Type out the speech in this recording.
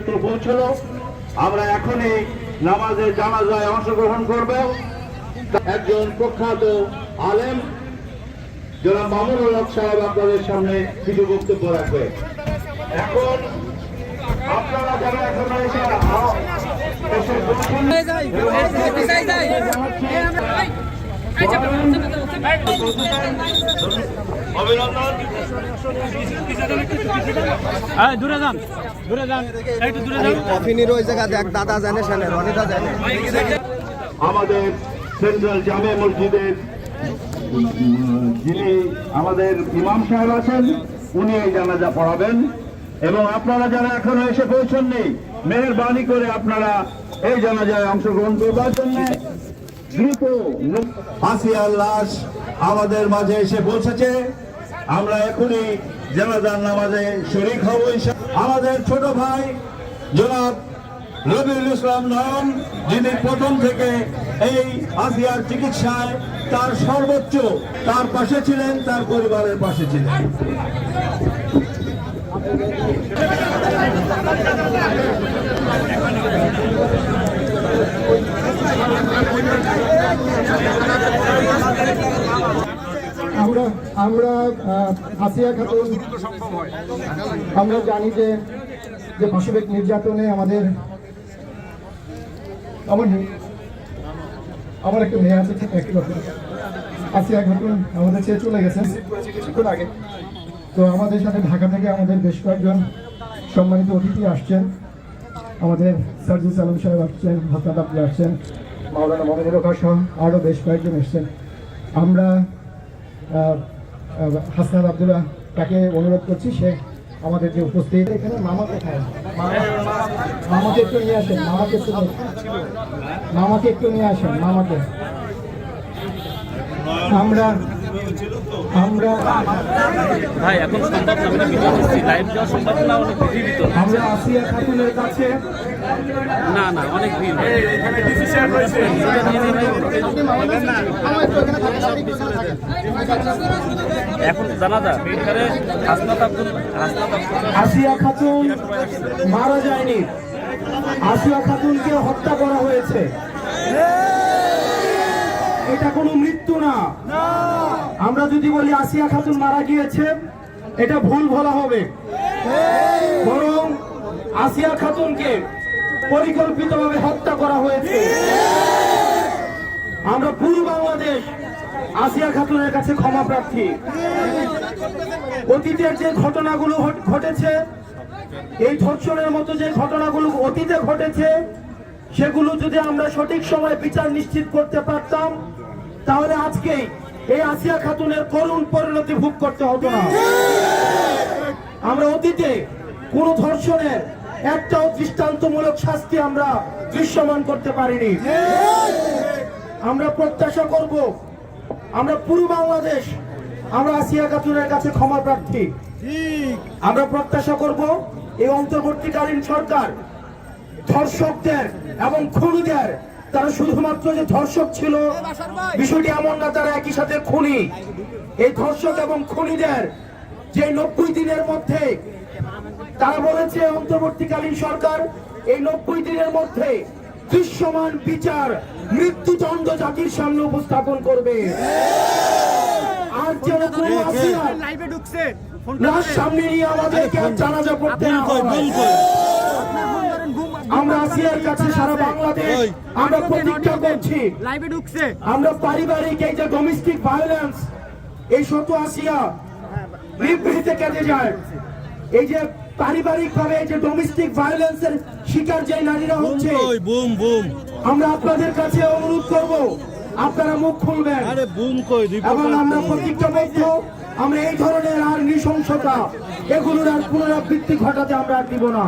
নেতৃত্ব পৌঁছলো। আমরা এখনই নামাজের জানাজায় অংশগ্রহণ করব। একজন প্রখ্যাত আলেম জনাব মামুনুল হক সাহেব আপনাদের সামনে কিছু বক্তব্য রাখবে। এখন আপনারা যারা এখন দূরে যান, দূরে যান, একটু দূরে যান। কফিনের ওই জায়গা দেখ, দাদা জানে, শানে রনিতা জানে। আমাদের সেন্ট্রাল জামে মসজিদের যিনি আমাদের ইমাম সাহেব আছেন, উনি এই জানাজা পড়াবেন। এবং আপনারা যারা এখনো এসে পৌঁছননি, মেহেরবানি করে আপনারা এই জানাজায় অংশগ্রহণ করবার জন্য দ্রুত। আসিয়ার লাশ আমাদের মাঝে এসে পৌঁছেছে। আমরা এখনই জানাজার নামাজে শরীক হব। আমাদের ছোট ভাই জনাব রবিউল ইসলাম নয়ন, যিনি প্রথম থেকে এই আসিয়ার চিকিৎসায় তার সর্বোচ্চ তার পাশে ছিলেন, তার পরিবারের পাশে ছিলেন। আমরা আসিয়া খাতুন, আমরা জানি যে পাশবিক নির্যাতনে আমার একটা মেয়ে আছে, একটু আসিয়া খাতুন আমাদের ছেড়ে চলে গেছেন কিছুক্ষণ আগে। তো আমাদের সাথে ঢাকা থেকে আমাদের বেশ কয়েকজন সম্মানিত অতিথি আসছেন। আমাদের সার্জিস আলম সাহেব আসছেন, হাসনাত আব্দুল আসছেন, মাওলানা মোহাম্মদুল হক সহ আরও বেশ কয়েকজন এসছেন। আমরা হাসনাত আব্দুল্লাহ তাকে অনুরোধ করছি, সে আমাদের যে উপস্থিত এখানে মামাকে খায়, মামাকে একটু নিয়ে আসেন, মামাকে একটু নিয়ে আসেন, মামাকে। আমরা ভাই এখন সম্ভব না, লাইভ যাওয়া সম্ভব না, অনেক ভিড়। আমরা আসিয়া খাতুনের কাছে না অনেক ভিড়। এখন জানাজা এখানে আসিয়া খাতুন মারা যায়নি, আসিয়া খাতুনকে হত্যা করা হয়েছে। এটা কোনো মৃত্যু না। আমরা যদি বলি আসিয়া খাতুন মারা গিয়েছে, এটা ভুল বলা হবে। বরং আসিয়া খাতুনকে পরিকল্পিতভাবে হত্যা করা হয়েছে। আমরা পুরো বাংলাদেশ আসিয়া খাতুনের কাছে ক্ষমা প্রার্থী। অতীতের যে ঘটনাগুলো ঘটেছে, এই ধর্ষণের মতো যে ঘটনাগুলো অতীতে ঘটেছে, সেগুলো যদি আমরা সঠিক সময়ে বিচার নিশ্চিত করতে পারতাম, তাহলে আজকে এই আসিয়া খাতুনের করুণ পরিণতি ভোগ করতে হতো না। আমরা অতীতে কোন ধর্ষণের একটাও দৃষ্টান্তমূলক শাস্তি আমরা দৃশ্যমান করতে পারিনি। আমরা প্রত্যাশা করব, আমরা পুরো বাংলাদেশ আমরা আসিয়া খাতুনের কাছে ক্ষমা প্রার্থী। আমরা প্রত্যাশা করব এই অন্তর্বর্তীকালীন সরকার ধর্ষকদের এবং খুনিদের, তারা শুধুমাত্র যে ধর্ষক ছিল বিষয়টি এমন না, তারা একই সাথে খুনি। এই ধর্ষক এবং খুনিদের যে 90 দিনের মধ্যে তারা বলেছে, অন্তর্বর্তীকালীন সরকার এই 90 দিনের মধ্যে দৃশ্যমান বিচার, মৃত্যুদণ্ড জাতির সামনে উপস্থাপন করবে। আর যেন কোনো আসিয়ার লাশ সামনে নিয়ে আমাদেরকে জানাজা পড়তে না হয়। আমরা আসিয়ার কাছে সারা বাংলাদেশ আমরা প্রতিজ্ঞা করছি, আমরা পারিবারিক এই যে ডোমেস্টিক ভায়োলেন্স, এই শত আসিয়া বিবৃতিতে কেটে যায়। এই যে পারিবারিক ভাবে যে ডোমেস্টিক ভায়োলেন্সের শিকার যে নারীরা হচ্ছে, আমরা আপনাদের কাছে অনুরোধ করব, আপনারা মুখ খুলবেন এবং আমরা প্রতিজ্ঞাবদ্ধ, আমরা এই ধরনের আর নৃশংসতা এগুলোর আর পুনরাবৃত্তি ঘটাতে আমরা আর দিব না।